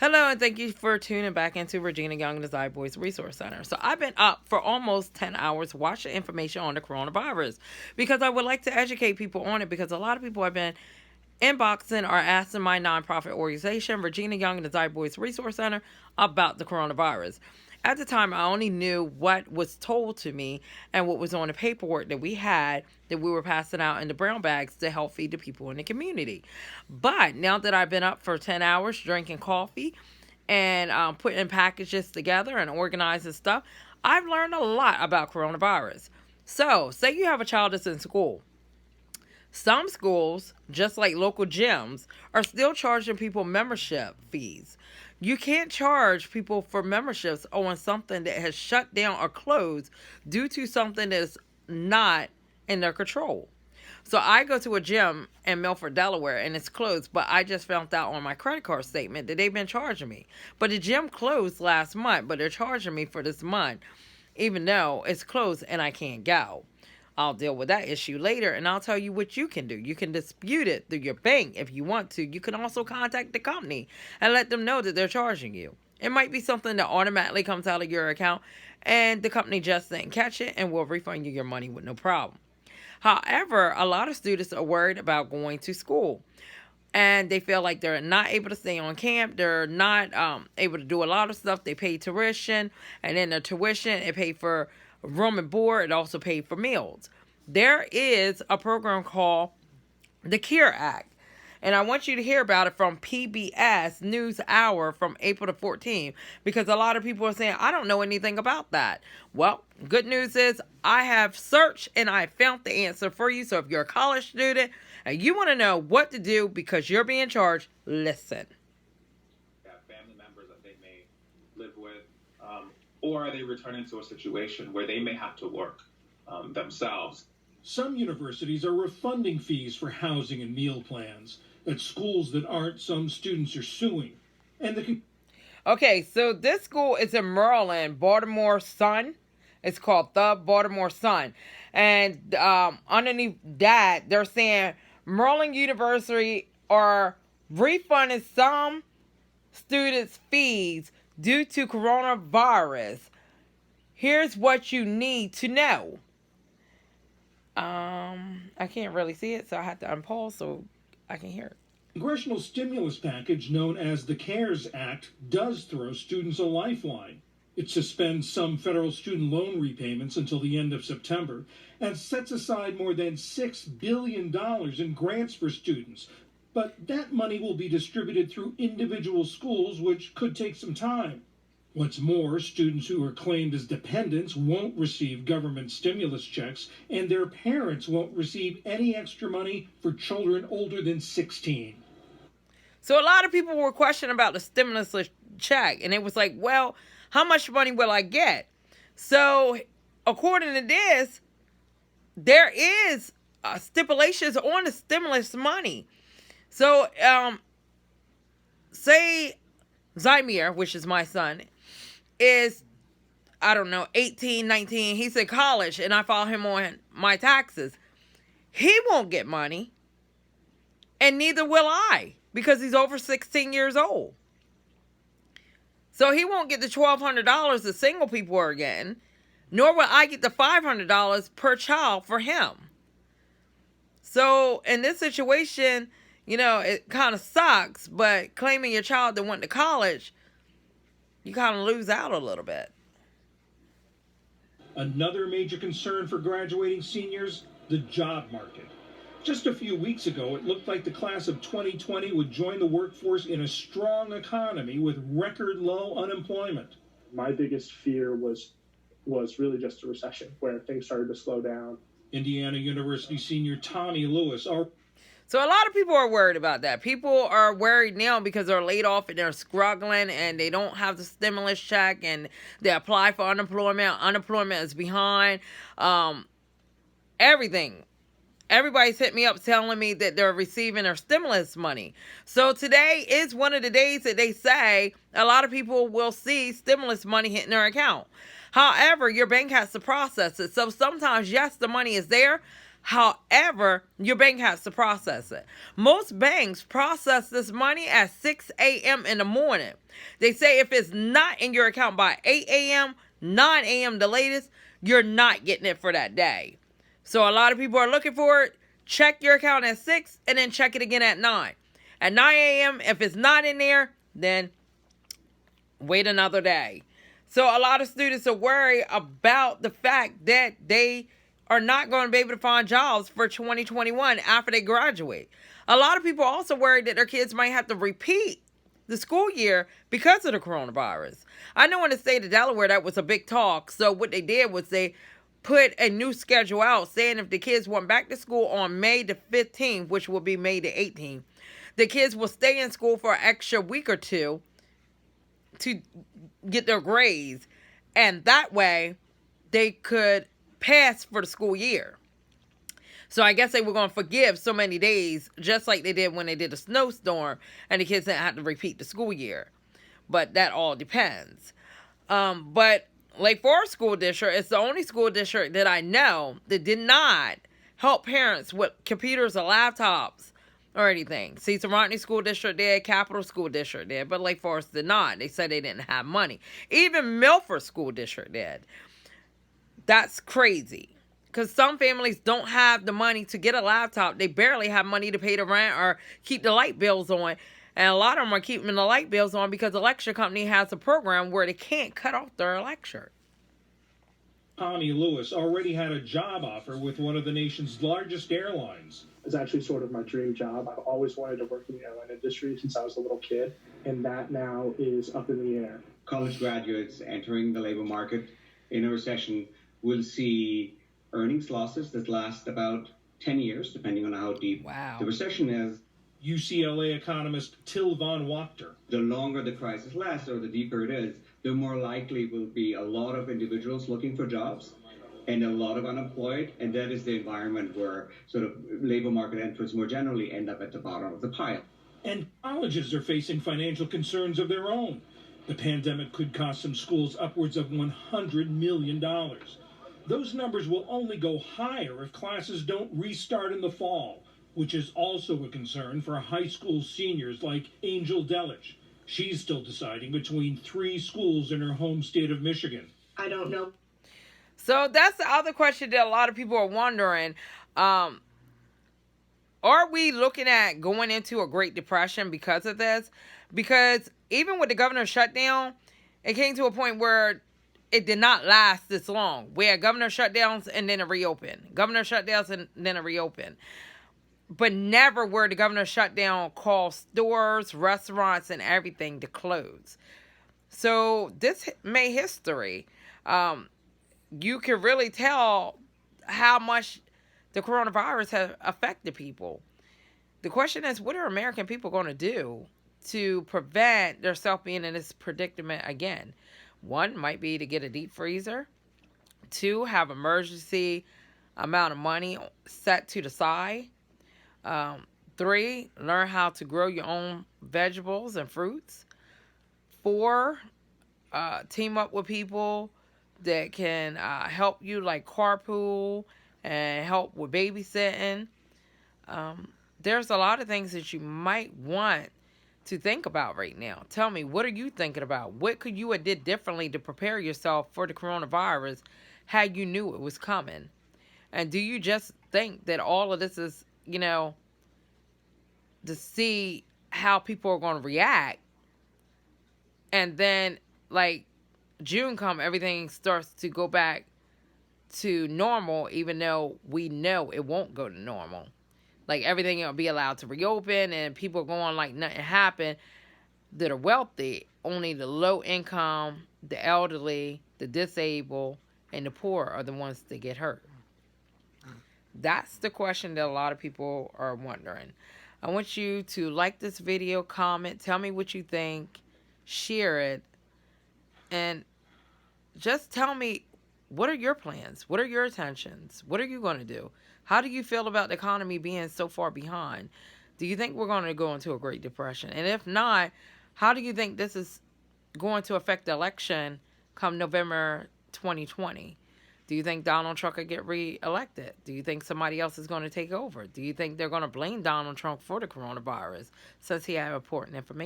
Hello, and thank you for tuning back into Regina Young and the Zy Boys Resource Center. So, I've been up for almost 10 hours watching information on the coronavirus because I would like to educate people on it because a lot of people have been inboxing or asking my nonprofit organization, Regina Young and the Zy Boys Resource Center, about the coronavirus. At the time, I only knew what was told to me and what was on the paperwork that we had that we were passing out in the brown bags to help feed the people in the community. But now that I've been up for 10 hours drinking coffee and putting packages together and organizing stuff, I've learned a lot about coronavirus. So, say you have a child that's in school. Some schools, just like local gyms, are still charging people membership fees. You can't charge people for memberships on something that has shut down or closed due to something that's not in their control. So I go to a gym in Milford, Delaware, and it's closed, but I just found out on my credit card statement that they've been charging me. But the gym closed last month, but they're charging me for this month, even though it's closed and I can't go. I'll deal with that issue later, and I'll tell you what you can do. You can dispute it through your bank if you want to. You can also contact the company and let them know that they're charging you. It might be something that automatically comes out of your account, and the company just didn't catch it and will refund you your money with no problem. However, a lot of students are worried about going to school, and they feel like they're not able to stay on camp. They're not able to do a lot of stuff. They pay tuition, and then the tuition, it paid for room and board. It also paid for meals. There is a program called the CARE Act, and I want you to hear about it from PBS News Hour from April the 14th, because a lot of people are saying, I don't know anything about that. Well, good news is I have searched and I found the answer for you. So if you're a college student and you want to know what to do because you're being charged, listen. Family members that they may live with, or are they returning to a situation where they may have to work themselves? Some universities are refunding fees for housing and meal plans. At schools that aren't, some students are suing. Okay, so this school is in Maryland, Baltimore Sun. It's called the Baltimore Sun. And underneath that, they're saying Maryland University are refunding some students' fees due to coronavirus. Here's what you need to know. I can't really see it, so I have to unpause so I can hear it. Congressional stimulus package known as the CARES Act does throw students a lifeline. It suspends some federal student loan repayments until the end of September and sets aside more than $6 billion in grants for students. But that money will be distributed through individual schools, which could take some time. What's more, students who are claimed as dependents won't receive government stimulus checks, and their parents won't receive any extra money for children older than 16. So a lot of people were questioning about the stimulus check, and it was like, well, how much money will I get? So according to this, there is stipulations on the stimulus money. So say Zymir, which is my son, is, I don't know, 18, 19. He's in college, and I file him on my taxes. He won't get money, and neither will I, because he's over 16 years old. So he won't get the $1,200 that single people are getting, nor will I get the $500 per child for him. So in this situation, you know, it kind of sucks, but claiming your child that went to college, you kind of lose out a little bit. Another major concern for graduating seniors, the job market. Just a few weeks ago, it looked like the class of 2020 would join the workforce in a strong economy with record low unemployment. My biggest fear was really just a recession where things started to slow down. Indiana University senior Tommy Lewis. So a lot of people are worried about that. People are worried now because they're laid off and they're struggling and they don't have the stimulus check and they apply for unemployment. Unemployment is behind. Everything. Everybody's hit me up telling me that they're receiving their stimulus money. So today is one of the days that they say a lot of people will see stimulus money hitting their account. However, your bank has to process it. So sometimes, yes, the money is there. However, your bank has to process it. Most banks process this money at 6 a.m. in the morning. They say if it's not in your account by 8 a.m., 9 a.m. the latest, you're not getting it for that day. So a lot of people are looking for it. Check your account at 6 and then check it again at 9. At 9 a.m., if it's not in there, then wait another day. So a lot of students are worried about the fact that they are not going to be able to find jobs for 2021 after they graduate. A lot of people are also worried that their kids might have to repeat the school year because of the coronavirus. I know in the state of Delaware that was a big talk. So what they did was they put a new schedule out saying if the kids went back to school on May the 15th, which will be May the 18th, the kids will stay in school for an extra week or two to get their grades. And that way they could pass for the school year. So I guess they were going to forgive so many days, just like they did when they did a snowstorm and the kids didn't have to repeat the school year. But that all depends. But Lake Forest School District is the only school district that I know that did not help parents with computers or laptops or anything. Cecil Rodney School District did, Capital School District did, but Lake Forest did not. They said they didn't have money. Even Milford School District did. That's crazy. Because some families don't have the money to get a laptop. They barely have money to pay the rent or keep the light bills on. And a lot of them are keeping the light bills on because the electric company has a program where they can't cut off their electric. Tommy Lewis already had a job offer with one of the nation's largest airlines. It's actually sort of my dream job. I've always wanted to work in the airline industry since I was a little kid, and that now is up in the air. College graduates entering the labor market in a recession will see earnings losses that last about 10 years, depending on how deep the recession is. UCLA economist Till von Wachter. The longer the crisis lasts or the deeper it is, the more likely will be a lot of individuals looking for jobs and a lot of unemployed, and that is the environment where sort of labor market entrants more generally end up at the bottom of the pile. And colleges are facing financial concerns of their own. The pandemic could cost some schools upwards of $100 million. Those numbers will only go higher if classes don't restart in the fall, which is also a concern for high school seniors like Angel Delich. She's still deciding between 3 schools in her home state of Michigan. I don't know. So that's the other question that a lot of people are wondering. Are we looking at going into a Great Depression because of this? Because even with the governor's shutdown, it came to a point where it did not last this long. We had governor shutdowns and then it reopened. Governor shutdowns and then it reopened. But never where the governor shutdown caused stores, restaurants, and everything to close. So this made history. You can really tell how much the coronavirus has affected people. The question is, what are American people going to do to prevent themselves being in this predicament again? 1 might be to get a deep freezer. 2, have emergency amount of money set to the side. 3, learn how to grow your own vegetables and fruits. 4, team up with people that can help you, like carpool and help with babysitting. There's a lot of things that you might want to think about right now. Tell me, what are you thinking about? What could you have did differently to prepare yourself for the coronavirus had you knew it was coming? And do you just think that all of this is, to see how people are going to react, and then like June come, everything starts to go back to normal, even though we know it won't go to normal. Like everything will be allowed to reopen and people are going like nothing happened that are wealthy. Only the low income, the elderly, the disabled, and the poor are the ones that get hurt. That's the question that a lot of people are wondering. I want you to like this video, comment, tell me what you think, share it, and just tell me, what are your plans? What are your intentions? What are you going to do? How do you feel about the economy being so far behind? Do you think we're going to go into a Great Depression? And if not, how do you think this is going to affect the election come November 2020? Do you think Donald Trump could get reelected? Do you think somebody else is going to take over? Do you think they're going to blame Donald Trump for the coronavirus since he had important information?